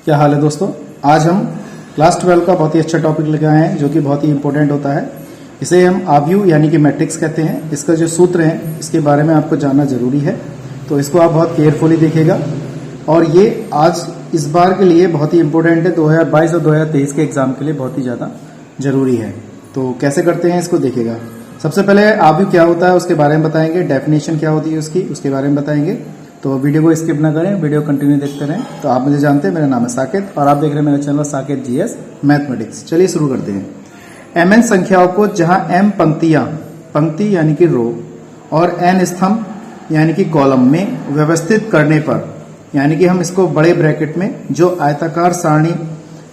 क्या हाल है दोस्तों। आज हम क्लास 12 का बहुत ही अच्छा टॉपिक लेकर आए हैं जो कि बहुत ही इंपॉर्टेंट होता है। इसे हम आव्यूह यानी कि मैट्रिक्स कहते हैं। इसका जो सूत्र है इसके बारे में आपको जानना जरूरी है, तो इसको आप बहुत केयरफुली देखिएगा। और ये आज इस बार के लिए बहुत ही इंपॉर्टेंट है, 2022 और 2023 के एग्जाम के लिए बहुत ही ज़्यादा जरूरी है। तो कैसे करते हैं इसको देखिएगा। सबसे पहले आव्यूह क्या होता है उसके बारे में बताएंगे, डेफिनेशन क्या होती है उसकी, उसके बारे में बताएंगे। तो वीडियो को स्किप ना करें, वीडियो कंटिन्यू देखते रहें। तो आप मुझे जानते हैं, मेरा नाम है साकेत और आप देख रहे हैं मेरा चैनल साकेत जीएस मैथमेटिक्स। चलिए शुरू करते हैं। एम एन संख्याओं को जहां एम पंक्तियां, पंक्ति यानी कि रो, और एन स्तंभ यानी कि कॉलम में व्यवस्थित करने पर, यानी कि हम इसको बड़े ब्रैकेट में जो आयताकार सारणी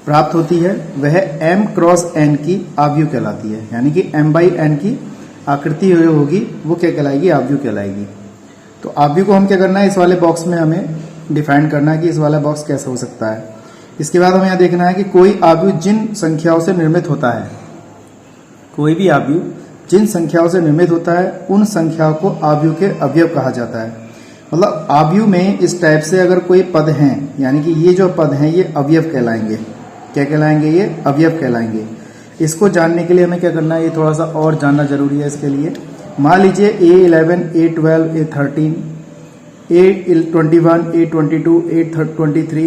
प्राप्त होती है वह m क्रॉस n की आव्यूह कहलाती है। यानी कि m बाई n की आकृति जो होगी वो क्या कहलाएगी, आव्यूह कहलाएगी। तो आव्यूह को हम क्या करना है, इस वाले बॉक्स में हमें डिफाइन करना है कि इस वाला बॉक्स कैसा हो सकता है। इसके बाद हमें यह देखना है कि कोई आव्यूह जिन संख्याओं से निर्मित होता है, कोई भी आव्यूह जिन संख्याओं से निर्मित होता है उन संख्याओं को आव्यूह के अवयव कहा जाता है। मतलब आव्यूह में इस टाइप से अगर कोई पद हैं, यानी कि ये जो पद हैं ये अवयव कहलाएंगे। क्या कहलाएंगे, ये अवयव कहलाएंगे। इसको जानने के लिए हमें क्या करना है, ये थोड़ा सा और जानना जरूरी है। इसके लिए मान लीजिए A11, A12, A13, A21, A22, A23,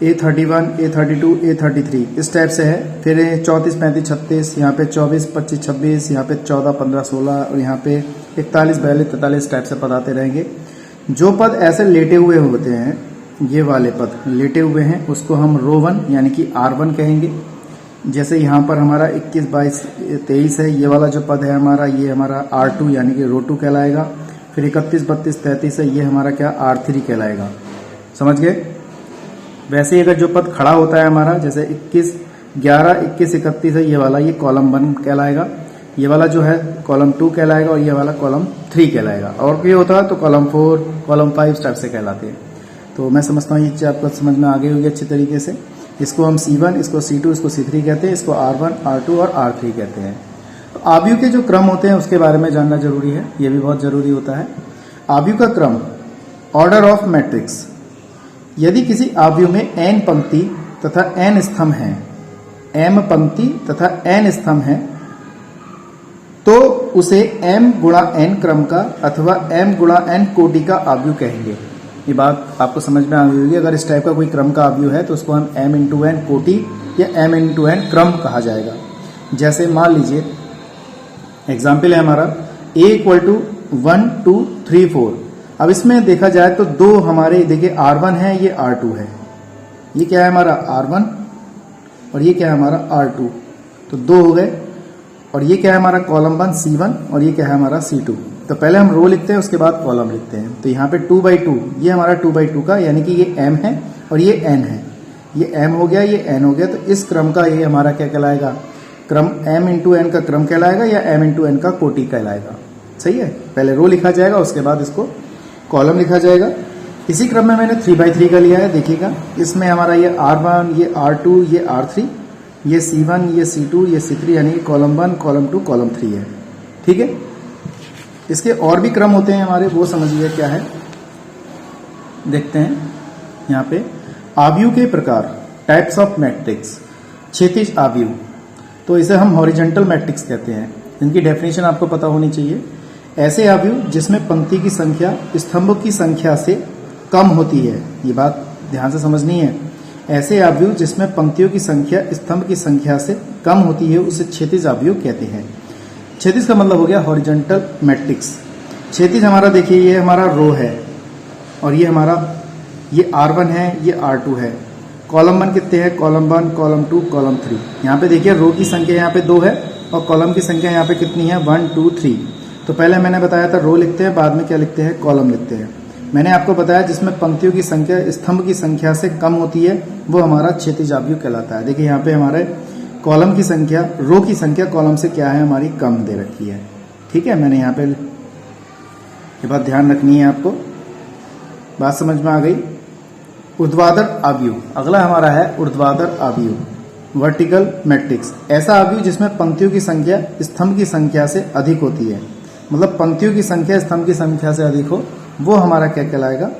A31, A32, A33 इस टाइप से है। फिर 34, 35, 36, यहाँ पे 24, 25, 26, यहाँ पे 14, 15, 16 और यहाँ पे 41, 42, 43 टाइप से पद आते रहेंगे। जो पद ऐसे लेटे हुए होते हैं, ये वाले पद लेटे हुए हैं, उसको हम रो 1 यानी कि R1 कहेंगे। जैसे यहाँ पर हमारा 21, 22, 23 है, ये वाला जो पद है हमारा, ये हमारा R2 यानी कि रो 2 कहलाएगा। फिर 31, 32, 33 है, ये हमारा क्या R3 कहलाएगा। समझ गए। वैसे ही अगर जो पद खड़ा होता है हमारा, जैसे 21, 11, 21, 31 है, ये वाला ये कॉलम 1 कहलाएगा। ये वाला जो है कॉलम 2 कहलाएगा और ये वाला कॉलम 3 कहलाएगा। और कोई होता है तो कॉलम 4, कॉलम 5 टाइप से कहलाते हैं। तो मैं समझता हूँ ये चीज़ आपको समझ में आ गई होगी अच्छी तरीके से। इसको हम C1, इसको C2, इसको C3 कहते हैं, इसको R1, R2 और R3 कहते हैं। तो आव्यूह के जो क्रम होते हैं उसके बारे में जानना जरूरी है, ये भी बहुत जरूरी होता है। आव्यूह का क्रम, ऑर्डर ऑफ मैट्रिक्स। यदि किसी आव्यूह में n पंक्ति तथा n स्तंभ हैं, m पंक्ति तथा n स्तंभ हैं, तो उसे m गुणा n क्रम का अथवा m गुणा n कोटि का आव्यूह कहेंगे। ये बात आपको समझ में आ गई होगी। अगर इस टाइप का कोई क्रम का आव्यूह है तो उसको हम m इंटू n कोटि या m इंटू n क्रम कहा जाएगा। जैसे मान लीजिए एग्जाम्पल है हमारा a इक्वल टू 1, 2, 3, 4। अब इसमें देखा जाए तो दो हमारे देखिए R1 है, ये R2 है। ये क्या है हमारा R1 और ये क्या है हमारा R2, तो दो हो गए। और ये क्या है हमारा कॉलम 1 C1 और ये क्या है हमारा C2। तो पहले हम रो लिखते हैं, उसके बाद कॉलम लिखते हैं। तो यहाँ पे 2/2, ये हमारा 2/2 का, यानी कि ये m है और ये n है। ये m हो गया, ये n हो गया। तो इस क्रम का ये हमारा क्या कहलाएगा, क्रम m इंटू n का क्रम कहलाएगा या m इंटू n का कोटि कहलाएगा। सही है। पहले रो लिखा जाएगा, उसके बाद इसको कॉलम लिखा जाएगा। इसी क्रम में मैंने 3/3 का लिया है, देखिएगा। इसमें हमारा ये R1, ये R2, ये R3, ये C1, ये C2, ये C3, यानी कि कॉलम 1, कॉलम 2, कॉलम 3 है। ठीक है। इसके और भी क्रम होते हैं हमारे, वो समझिए क्या है, देखते हैं यहाँ पे। आव्यूह के प्रकार, टाइप्स ऑफ मैट्रिक्स। क्षैतिज आव्यूह, तो इसे हम हॉरिजॉन्टल मैट्रिक्स कहते हैं। इनकी डेफिनेशन आपको पता होनी चाहिए। ऐसे आव्यूह जिसमें पंक्ति की संख्या स्तंभ की संख्या से कम होती है, ये बात ध्यान से समझनी है। ऐसे आव्यूह जिसमें पंक्तियों की संख्या स्तंभ की संख्या से कम होती है उसे क्षैतिज आव्यूह कहते हैं। क्षैतिज का मतलब हो गया हॉरिजॉन्टल मैट्रिक्स। क्षैतिज हमारा देखिए, ये हमारा रो है और ये हमारा ये R1 है, ये R2 है। कॉलम 1 कितने हैं, कॉलम 1, कॉलम 2, कॉलम 3। यहाँ पे देखिए रो की संख्या यहाँ पे 2 है और कॉलम की संख्या यहाँ पे कितनी है, 1, 2, 3। तो पहले मैंने बताया था रो लिखते हैं, बाद में क्या लिखते हैं, कॉलम लिखते हैं। मैंने आपको बताया जिसमें पंक्तियों की संख्या स्तंभ की संख्या से कम होती है वो हमारा क्षैतिज आव्यूह कहलाता है। देखिए यहाँ पे हमारे कॉलम की संख्या, रो की संख्या कॉलम से क्या है हमारी, कम दे रखी है। ठीक है। मैंने यहाँ पे ये बात ध्यान रखनी है आपको। बात समझ में आ गई। ऊर्ध्वाधर आव्यूह, अगला हमारा है ऊर्ध्वाधर आव्यूह, वर्टिकल मैट्रिक्स। ऐसा आव्यूह जिसमें पंक्तियों की संख्या स्तंभ की संख्या से अधिक होती है, मतलब पंक्तियों की संख्या स्तंभ की संख्या से अधिक हो, वो हमारा क्या कहलाएगा,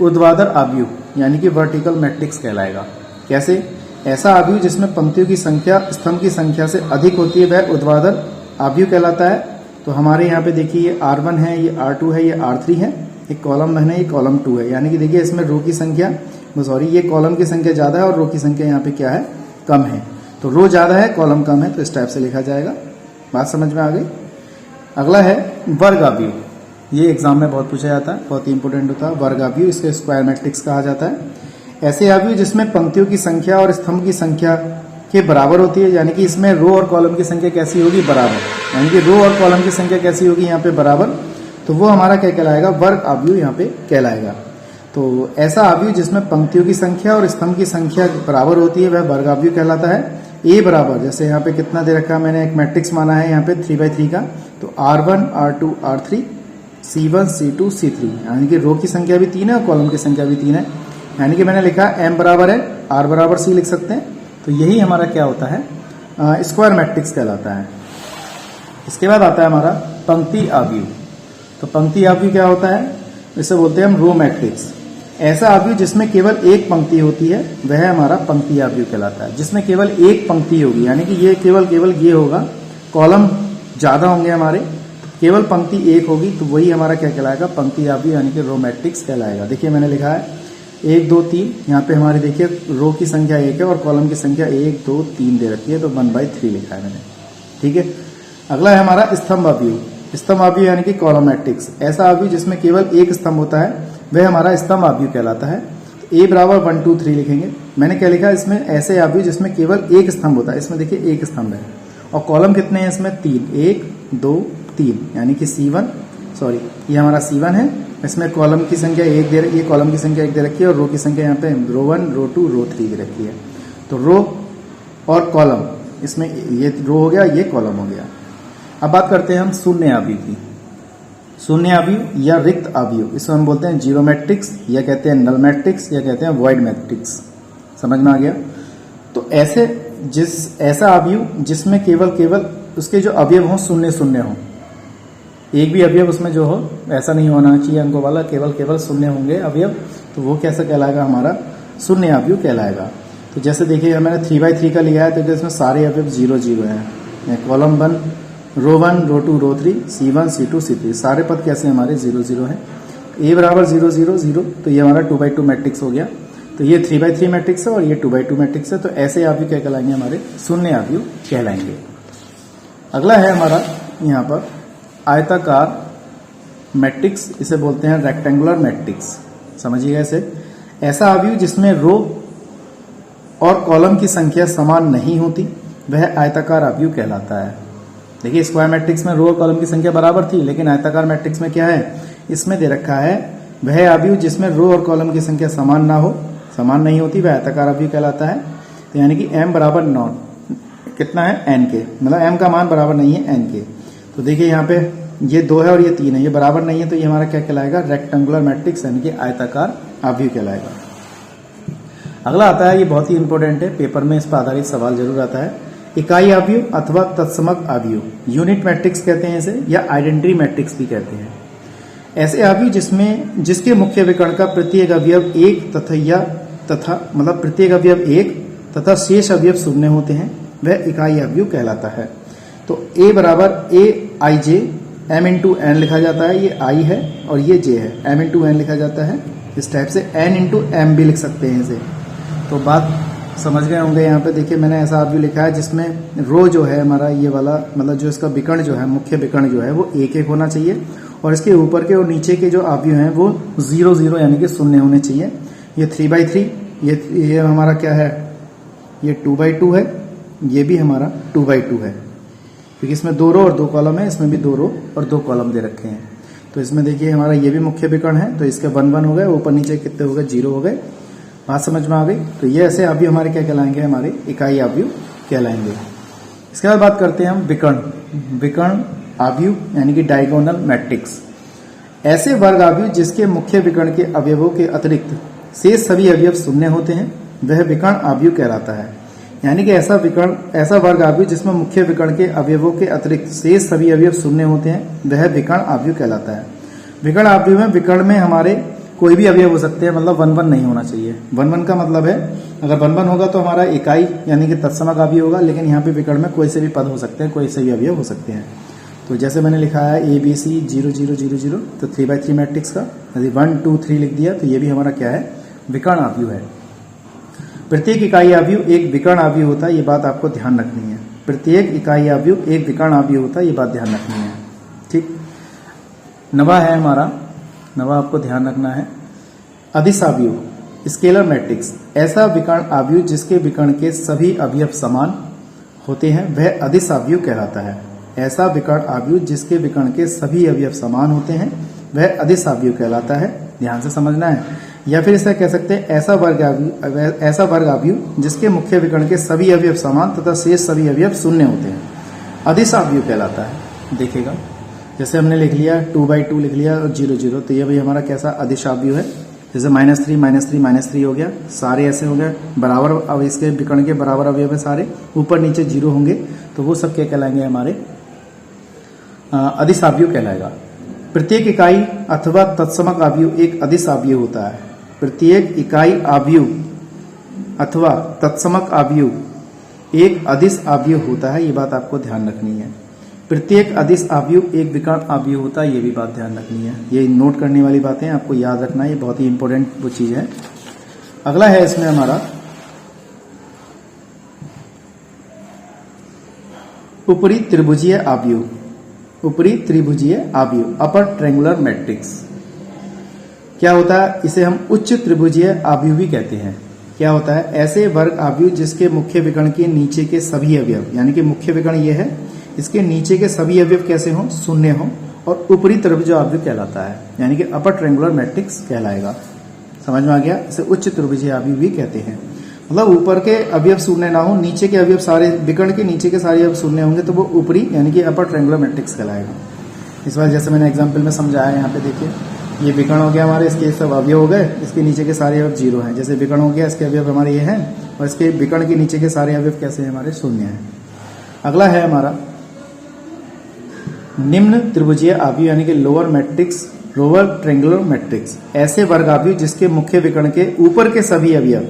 ऊर्ध्वाधर आव्यूह। यानी कि वर्टिकल मैट्रिक्स कहलाएगा। कैसे? ऐसा अवयव जिसमें पंक्तियों की संख्या स्तंभ की संख्या से अधिक होती है वह ऊर्ध्वाधर अवयव कहलाता है। तो हमारे यहाँ पे देखिए ये R1 है, ये R2 है, ये R3 है, एक कॉलम 1 है, ये कॉलम 2 है। यानी कि देखिए इसमें रो की संख्या ये कॉलम की संख्या ज्यादा है और रो की संख्या यहाँ पे क्या है, कम है। तो रो ज्यादा है, कॉलम कम है, तो इस टाइप से लिखा जाएगा। बात समझ में आ गई? अगला है वर्ग अवयव। ये एग्जाम में बहुत पूछा जाता है, बहुत ही इंपोर्टेंट होता है। वर्ग अवयव, इसके स्क्वायर मैट्रिक्स कहा जाता है। ऐसे अवयव जिसमें पंक्तियों की संख्या और स्तंभ की संख्या के बराबर होती है, यानी कि इसमें रो और कॉलम की संख्या कैसी होगी, बराबर। यानी कि रो और कॉलम की संख्या कैसी होगी यहाँ पे, बराबर। तो वो हमारा क्या कहलाएगा, वर्ग अवयव यहाँ पे कहलाएगा। तो ऐसा अवयव जिसमें पंक्तियों की संख्या और स्तंभ की संख्या बराबर होती है वह वर्ग अवयव कहलाता है। ए बराबर, जैसे यहाँ पे कितना दे रखा है, मैंने एक मैट्रिक्स माना है यहाँ पे 3/3 का। तो R1 R2 R3 C1 C2 C3, यानी कि रो की संख्या भी 3 है और कॉलम की संख्या भी 3 है। यानी कि मैंने लिखा M बराबर है R बराबर C लिख सकते हैं। तो यही हमारा क्या होता है, स्क्वायर मैट्रिक्स कहलाता है। इसके बाद आता है हमारा पंक्ति अवयव। तो पंक्ति अवयव क्या होता है, इसे बोलते हैं हम रो मैट्रिक्स। ऐसा अवयव जिसमें केवल एक पंक्ति होती है वह हमारा पंक्ति अवयव कहलाता है। जिसमें केवल एक पंक्ति होगी, यानी कि ये केवल ये होगा, कॉलम ज्यादा होंगे हमारे, तो केवल पंक्ति एक होगी, तो वही हमारा क्या कहलाएगा, पंक्ति अवयव यानी कि रो मैट्रिक्स कहलाएगा। देखिए मैंने लिखा है 1 2 3, यहाँ पे हमारी देखिए रो की संख्या 1 है और कॉलम की संख्या 1 2 3 दे रखी है, तो 1/3 लिखा है मैंने। ठीक है। अगला है हमारा स्तंभ अवयव। स्तंभ अवयव यानी कि कॉलम मैट्रिक्स। ऐसा अवयव जिसमें केवल एक स्तंभ होता है वह हमारा स्तंभ अवयव कहलाता है। तो A बराबर 1 2 3 लिखेंगे। मैंने क्या लिखा है, इसमें ऐसे अवयव जिसमें केवल एक स्तंभ होता है। इसमें देखिए एक स्तंभ है और कॉलम कितने हैं इसमें, 3, 1 2 3, यानी कि ये हमारा C1 है। इसमें कॉलम की संख्या 1 दे रखी है, कॉलम की संख्या 1 दे रखी है और रो की संख्या यहाँ पे रो 1 रो 2 रो 3 दे रखी है। तो रो और कॉलम, इसमें ये रो हो गया, ये कॉलम हो गया। अब बात करते हैं हम शून्य अवयव की। शून्य अवयव या रिक्त अवयव, इसको हम बोलते हैं जीरो मैट्रिक्स, या कहते हैं नल मैट्रिक्स, या कहते हैं वॉइड मैट्रिक्स। समझ में आ गया? तो ऐसा अवयव जिसमें केवल उसके जो अवयव हों शून्य हो, एक भी अवयव उसमें जो हो ऐसा नहीं होना चाहिए अंकों वाला, केवल शून्य होंगे अवयव, तो वो कैसा कहलाएगा, हमारा शून्य अवयव कहलाएगा। तो जैसे देखिए मैंने 3/3 का लिया है, तो इसमें सारे अवयव 0 0 हैं। कॉलम 1 रो 1 रो 2 रो 3 C1 C2 C3, सारे पद कैसे हमारे 0 0 हैं। A बराबर 0 0 0, तो ये हमारा 2/2 मैट्रिक्स हो गया। तो ये 3/3 मैट्रिक्स है और ये 2/2 मैट्रिक्स है। तो ऐसे अवयव क्या कहलाएंगे, हमारे शून्य अवयव कहलाएंगे। अगला है हमारा यहाँ पर आयताकार मैट्रिक्स, इसे बोलते हैं रेक्टेंगुलर मैट्रिक्स। समझिएगा इसे। ऐसा अवयव जिसमें रो और कॉलम की संख्या समान नहीं होती वह आयताकार अवयव कहलाता है। देखिए स्क्वायर मैट्रिक्स में रो और कॉलम की संख्या बराबर थी, लेकिन आयताकार मैट्रिक्स में क्या है, इसमें दे रखा है वह अवयव जिसमें रो और कॉलम की संख्या समान नहीं होती वह आयताकार अवयव कहलाता है। तो यानी कि m बराबर नॉन कितना है, n के, मतलब m का मान बराबर नहीं है n के। तो देखिए यहाँ पे ये 2 है और ये 3 है, ये बराबर नहीं है, तो ये हमारा क्या कहलाएगा, रेक्टेंगुलर मैट्रिक्स यानी कि आयताकार अवयव कहलाएगा। अगला आता है, ये बहुत ही इंपॉर्टेंट है, पेपर में इस पर आधारित सवाल जरूर आता है, इकाई अवयव अथवा तत्समक अवयव। यूनिट मैट्रिक्स कहते हैं इसे, या आइडेंटिटी मैट्रिक्स भी कहते हैं। ऐसे अवयव जिसके मुख्य विकर्ण का प्रत्येक अवयव एक मतलब प्रत्येक अवयव 1 तथा शेष अवयव शून्य होते हैं वह इकाई अवयव कहलाता है। तो A बराबर AIJ M इंटू N लिखा जाता है, ये I है और ये J है, M इंटू N लिखा जाता है। इस टाइप से N इंटू M भी लिख सकते हैं इसे। तो बात समझ गए होंगे। यहाँ पे देखिए मैंने ऐसा अवयव लिखा है जिसमें रो जो है हमारा ये वाला, मतलब जो इसका विकर्ण जो है, मुख्य विकर्ण जो है वो 1 1 होना चाहिए और इसके ऊपर के और नीचे के जो अवयव हैं वो 0 0 यानी कि शून्य होने चाहिए। ये 3/3, ये हमारा क्या है, ये 2/2 है, ये भी हमारा 2/2 है, क्योंकि इसमें 2 रो और 2 कॉलम है, इसमें भी 2 रो और 2 कॉलम दे रखे हैं। तो इसमें देखिए हमारा ये भी मुख्य विकर्ण है, तो इसके 1 1 हो गए, ऊपर नीचे कितने हो गए, 0 हो गए। बात समझ में आ गई। तो ये ऐसे अवयव हमारे क्या कहलाएंगे, हमारे इकाई अवयव कहलाएंगे। इसके बाद बात करते हैं हम विकर्ण अवयव यानी कि डायगोनल मैट्रिक्स। ऐसे वर्ग अवयव जिसके मुख्य विकर्ण के अवयवों के अतिरिक्त शेष सभी अवयव शून्य होते हैं वह विकर्ण अवयव कहलाता है। यानी कि ऐसा वर्ग अवयव जिसमें मुख्य विकर्ण के अवयवों के अतिरिक्त शेष सभी अवयव शून्य होते हैं वह विकर्ण अवयव कहलाता है। विकर्ण अवयव में विकर्ण में हमारे कोई भी अवयव हो सकते हैं, मतलब 1 1 नहीं होना चाहिए। 1 1 का मतलब है अगर 1 1 होगा तो हमारा इकाई यानी कि तत्समक अवयव होगा, लेकिन यहाँ पे विकर्ण में कोई से भी पद हो सकते हैं, कोई से भी अवयव हो सकते हैं। तो जैसे मैंने लिखा है ABC 0 0 0 0, तो 3/3 मैट्रिक्स का यदि 1 2 3 लिख दिया तो ये भी हमारा क्या है, विकर्ण अवयव है। प्रत्येक इकाई अवयव एक विकर्ण अवयव होता है, ये बात आपको ध्यान रखनी है। प्रत्येक इकाई अवयव एक विकर्ण अवयव होता है, ये बात ध्यान रखनी है। ठीक, नवा है हमारा, नवा आपको ध्यान रखना है। अदिश अवयव, स्केलर मैट्रिक्स, ऐसा विकर्ण अवयव जिसके विकर्ण के सभी अवयव समान होते हैं वह अदिश अवयव कहलाता है। ऐसा विकर्ण अवयव जिसके विकर्ण के सभी अवयव समान होते हैं वह अदिश अवयव कहलाता है, ध्यान से समझना है। या फिर इसे कह सकते हैं ऐसा वर्ग अवयव जिसके मुख्य विकर्ण के सभी अवयव समान तथा शेष सभी अवयव शून्य होते हैं, अदिश अवयव कहलाता है। देखिएगा जैसे हमने लिख लिया 2/2 लिख लिया और 0 0, तो ये भी हमारा कैसा अदिश अवयव है। जैसे -3 -3 -3 हो गया, सारे ऐसे हो गए बराबर, अब इसके विकर्ण के बराबर अवयव है सारे, ऊपर नीचे 0 होंगे तो वो सब क्या कहलाएंगे, हमारे अदिश अवयव कहलाएगा। प्रत्येक इकाई अथवा तत्समक अवयव एक अदिश अवयव होता है। प्रत्येक इकाई अवयव अथवा तत्समक अवयव एक अदिश अवयव होता है, ये बात आपको ध्यान रखनी है। प्रत्येक अदिश अवयव एक विकर्ण अवयव होता है, ये भी बात ध्यान रखनी है। ये नोट करने वाली बातें आपको याद रखना है, ये बहुत ही इंपॉर्टेंट वो चीज है। अगला है इसमें हमारा ऊपरी त्रिभुजीय अवयव। ऊपरी त्रिभुजीय अवयव, अपर ट्रायंगुलर मैट्रिक्स क्या होता है, इसे हम उच्च त्रिभुजीय अवयव भी कहते हैं। क्या होता है, ऐसे वर्ग अवयव जिसके मुख्य विकर्ण के नीचे के सभी अवयव, यानी कि मुख्य विकर्ण ये है, इसके नीचे के सभी अवयव कैसे हों, शून्य हों, और ऊपरी त्रिभुज अवयव कहलाता है, यानी कि अपर ट्रायंगुलर मैट्रिक्स कहलाएगा। समझ में आ गया, इसे उच्च त्रिभुजीय अवयव भी कहते हैं। मतलब ऊपर के अवयव शून्य ना हो, नीचे के अवयव सारे, विकर्ण के नीचे के सारे अवयव शून्य होंगे तो वो ऊपरी यानी कि अपर ट्रायंगुलर मैट्रिक्स कहलाएगा। इस बार जैसे मैंने एग्जाम्पल में समझाया, यहाँ पे देखिए ये विकर्ण हो गया हमारे, इसके सब अवयव हो गए, इसके नीचे के सारे अवयव 0 हैं। जैसे विकर्ण हो गया, इसके अवयव हमारे ये हैं, और इसके विकर्ण के नीचे के सारे अवयव कैसे हैं, हमारे शून्य हैं। अगला है हमारा निम्न त्रिभुजीय अवयव, यानी कि lower matrix, lower triangular matrix. ऐसे वर्ग अवयव जिसके मुख्य विकर्ण के ऊपर के सभी अवयव,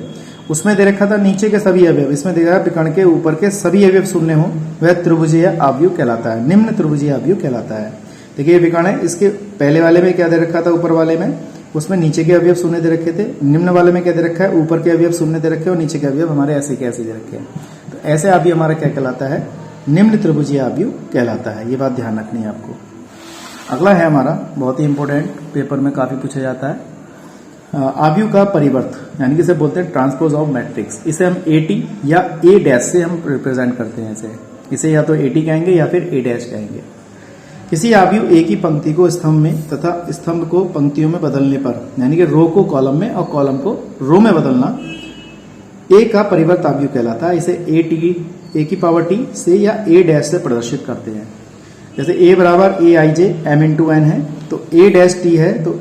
उसमें दे रखा था नीचे के सभी अवयव, इसमें दे रखा विकर्ण के ऊपर के सभी अवयव शून्य हो, वह त्रिभुजीय अवयव कहलाता है, निम्न त्रिभुजीय अवयव कहलाता है। देखिए ये विकर्ण है, इसके पहले वाले में क्या दे रखा था, ऊपर वाले में उसमें नीचे के अवयव शून्य दे रखे थे। निम्न वाले में क्या दे रखा है, ऊपर के अवयव शून्य दे रखे और नीचे के अवयव हमारे ऐसे के ऐसे दे रखे हैं। तो ऐसे अवयव हमारा क्या कहलाता है, निम्न त्रिभुजीय अवयव कहलाता है, ये बात ध्यान रखनी है आपको। अगला है हमारा बहुत ही इंपॉर्टेंट, पेपर में काफी पूछा जाता है, अवयव का परिवर्त, यानी कि इसे बोलते हैं ट्रांसपोज ऑफ मैट्रिक्स। इसे हम AT या A' से हम रिप्रेजेंट करते हैं। इसे या तो AT कहेंगे या फिर A' कहेंगे। किसी अवयव एक ही पंक्ति को स्तंभ में तथा स्तंभ को पंक्तियों में बदलने पर, यानी कि रो को कॉलम में और कॉलम को रो में बदलना, A का परिवर्त अवयव कहलाता है। इसे A⁻T से या A' से प्रदर्शित करते हैं। जैसे A बराबर AIJ M×N है, तो A' है तो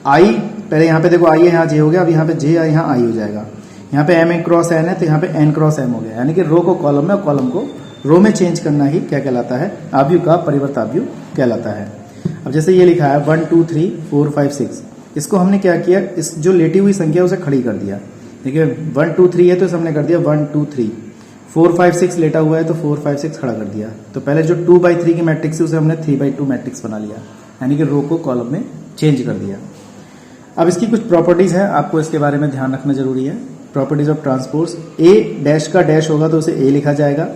I, पहले यहाँ पे देखो I है, यहाँ J हो गया, अब यहाँ पे J है, यहाँ I हो जाएगा। यहाँ पे M×N है तो यहाँ पे N×M हो गया, यानी कि रो को कॉलम में और कॉलम को रो में चेंज करना ही क्या कहलाता है, अवयव का परिवर्त अवयव कहलाता है। अब जैसे ये लिखा है 1 2 3 4 5 6, इसको हमने क्या किया, इस जो लेटी हुई संख्या उसे खड़ी कर दिया। देखिए 1 2 3 है तो हमने कर दिया 1 2 3, 4 5 6 लेटा हुआ है तो 4 5 6 खड़ा कर दिया। तो पहले जो 2/3 की मैट्रिक्स है उसे हमने 3/2 मैट्रिक्स बना लिया, यानी कि रो को कॉलम में चेंज कर दिया। अब इसकी कुछ प्रॉपर्टीज हैं, आपको इसके बारे में ध्यान रखना जरूरी है। प्रॉपर्टीज ऑफ ट्रांसपोज, A' का डैश होगा तो उसे A लिखा जाएगा,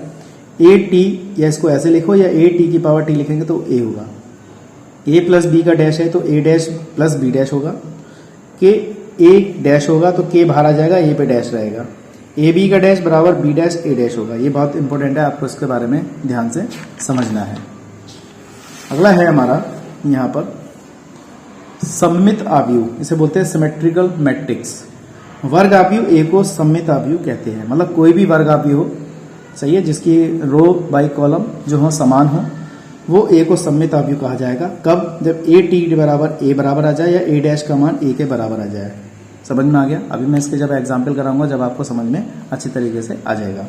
AT, या इसको ऐसे लिखो, या AT⁻T लिखेंगे तो A होगा। A प्लस B का डैश है तो A' प्लस B' होगा। K A' होगा तो K बाहर आ जाएगा, A पे डैश रहेगा। AB का डैश बराबर B' A' होगा। ये बहुत इंपॉर्टेंट है, आपको इसके बारे में ध्यान से समझना है। अगला है हमारा यहाँ पर सममित अवयव, इसे बोलते हैं सिमेट्रिकल मैट्रिक्स। वर्ग अवयव A को सममित अवयव कहते हैं, मतलब कोई भी वर्ग अवयव हो, सही है, जिसकी रो बाई कॉलम जो हो समान हो, वो A को सममित अवयव कहा जाएगा। कब, जब AT बराबर A बराबर आ जाए या A' का मान A के बराबर आ जाए। समझ में आ गया। अभी मैं इसके जब एग्जाम्पल कराऊंगा जब आपको समझ में अच्छी तरीके से आ जाएगा।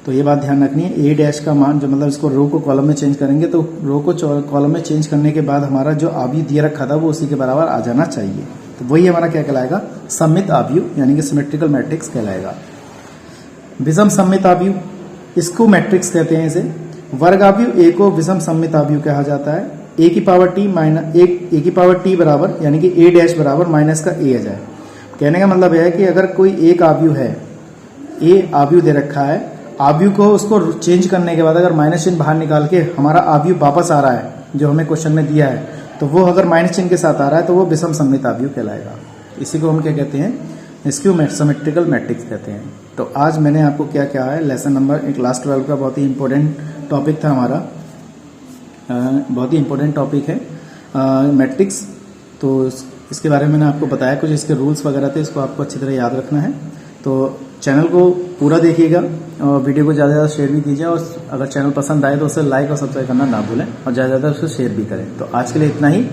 तो ये बात ध्यान रखनी है, A' का मान जो, मतलब इसको रो को कॉलम में चेंज करेंगे तो रो को कॉलम में चेंज करने के बाद हमारा जो अवयव दिया रखा था वो उसी के बराबर आ जाना चाहिए। तो वही हमारा क्या कहलाएगा, सममित आव्यूह यानी कि सिमेट्रिकल मैट्रिक्स कहलाएगा। विषम सममित आव्यूह, इसको मैट्रिक्स कहते हैं। इसे वर्ग आव्यूह ए को विषम सममित आव्यूह कहा जाता है। ए की पावर टी बराबर यानी कि ए डैश बराबर माइनस का ए आ जाए। कहने का मतलब यह है कि अगर कोई एक आव्यूह है, ए आव्यूह दे रखा है, आव्यूह को उसको चेंज करने के बाद अगर माइनस चिन्ह बाहर निकाल के हमारा आव्यूह वापस आ रहा है जो हमें क्वेश्चन में दिया है, तो वो अगर माइनस चिन्ह के साथ आ रहा है तो वो विषम सममित आव्यूह कहलाएगा। इसी को हम क्या कहते हैं, स्क्यू सिमेट्रिकल मैट्रिक्स कहते हैं। तो आज मैंने आपको क्या क्या है, लेसन नंबर एक क्लास 12 का बहुत ही इंपॉर्टेंट टॉपिक था हमारा, बहुत ही इंपॉर्टेंट टॉपिक है मैट्रिक्स। तो इसके बारे में मैंने आपको बताया, कुछ इसके रूल्स वगैरह थे, इसको आपको अच्छी तरह याद रखना है। तो चैनल को पूरा देखिएगा और वीडियो को ज़्यादा से ज़्यादा शेयर भी कीजिए, और अगर चैनल पसंद आए तो उसे लाइक और सब्सक्राइब करना ना भूलें, और ज़्यादा से ज़्यादा उसे शेयर भी करें। तो आज के लिए इतना ही,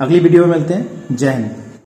अगली वीडियो में मिलते हैं। जय हिंद।